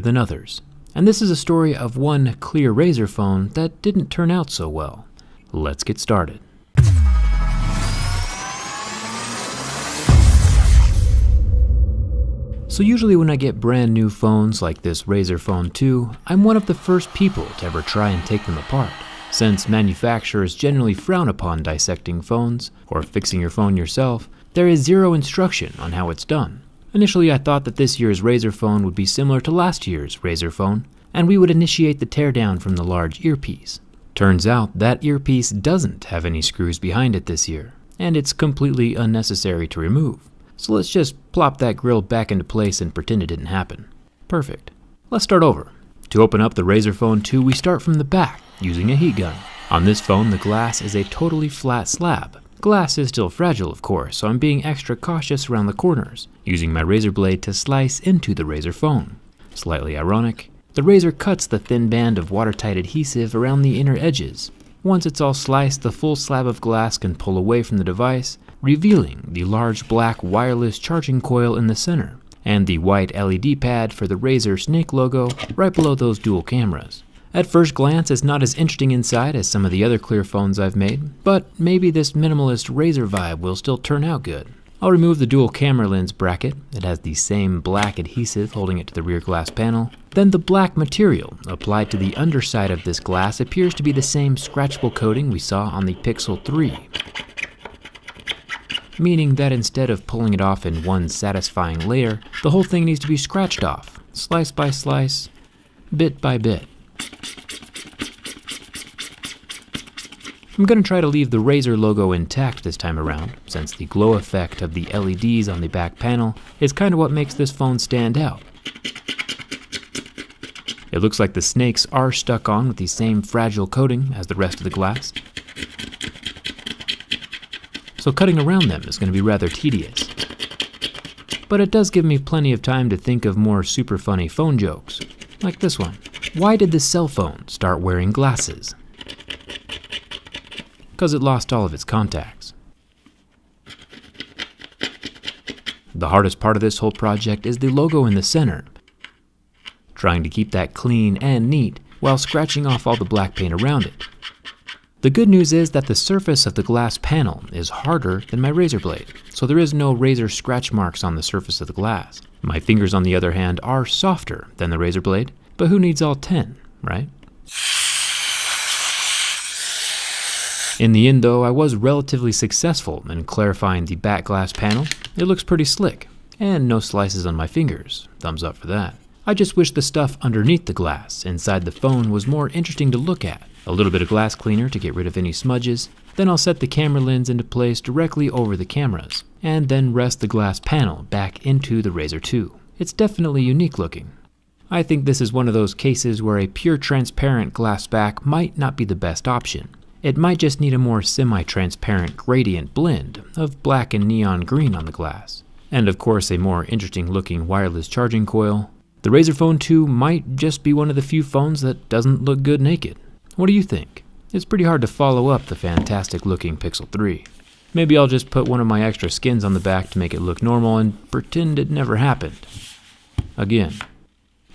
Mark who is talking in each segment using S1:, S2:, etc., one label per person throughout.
S1: than others. And this is a story of one clear Razer phone that didn't turn out so well. Let's get started. So usually when I get brand new phones like this Razer Phone 2, I'm one of the first people to ever try and take them apart. Since manufacturers generally frown upon dissecting phones or fixing your phone yourself, there is zero instruction on how it's done. Initially I thought that this year's Razer phone would be similar to last year's Razer phone, and we would initiate the teardown from the large earpiece. Turns out that earpiece doesn't have any screws behind it this year, and it's completely unnecessary to remove. So let's just plop that grill back into place and pretend it didn't happen. Perfect. Let's start over. To open up the Razer Phone 2, we start from the back using a heat gun. On this phone, the glass is a totally flat slab. Glass is still fragile, of course, so I'm being extra cautious around the corners, using my razor blade to slice into the Razer phone. Slightly ironic, the razor cuts the thin band of watertight adhesive around the inner edges. Once it's all sliced, the full slab of glass can pull away from the device, revealing the large black wireless charging coil in the center, and the white LED pad for the Razer Snake logo right below those dual cameras. At first glance, it's not as interesting inside as some of the other clear phones I've made, but maybe this minimalist Razer vibe will still turn out good. I'll remove the dual camera lens bracket. It has the same black adhesive holding it to the rear glass panel. Then the black material applied to the underside of this glass appears to be the same scratchable coating we saw on the Pixel 3. Meaning that instead of pulling it off in one satisfying layer, the whole thing needs to be scratched off, slice by slice, bit by bit. I'm going to try to leave the Razer logo intact this time around, since the glow effect of the LEDs on the back panel is kind of what makes this phone stand out. It looks like the snakes are stuck on with the same fragile coating as the rest of the glass, so cutting around them is going to be rather tedious. But it does give me plenty of time to think of more super funny phone jokes, like this one. Why did the cell phone start wearing glasses? Because it lost all of its contacts. The hardest part of this whole project is the logo in the center. Trying to keep that clean and neat while scratching off all the black paint around it. The good news is that the surface of the glass panel is harder than my razor blade, so there is no Razer scratch marks on the surface of the glass. My fingers, on the other hand, are softer than the razor blade, but who needs all 10, right? In the end though, I was relatively successful in clarifying the back glass panel. It looks pretty slick, and no slices on my fingers. Thumbs up for that. I just wish the stuff underneath the glass inside the phone was more interesting to look at. A little bit of glass cleaner to get rid of any smudges, then I'll set the camera lens into place directly over the cameras, and then rest the glass panel back into the Razer 2. It's definitely unique looking. I think this is one of those cases where a pure transparent glass back might not be the best option. It might just need a more semi-transparent gradient blend of black and neon green on the glass. And of course a more interesting looking wireless charging coil. The Razer Phone 2 might just be one of the few phones that doesn't look good naked. What do you think? It's pretty hard to follow up the fantastic looking Pixel 3. Maybe I'll just put one of my extra skins on the back to make it look normal and pretend it never happened. Again,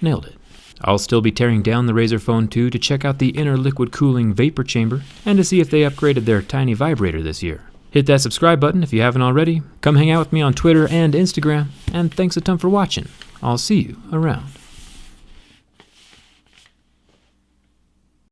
S1: nailed it. I'll still be tearing down the Razer Phone 2 to check out the inner liquid cooling vapor chamber and to see if they upgraded their tiny vibrator this year. Hit that subscribe button if you haven't already. Come hang out with me on Twitter and Instagram, and thanks a ton for watching. I'll see you around.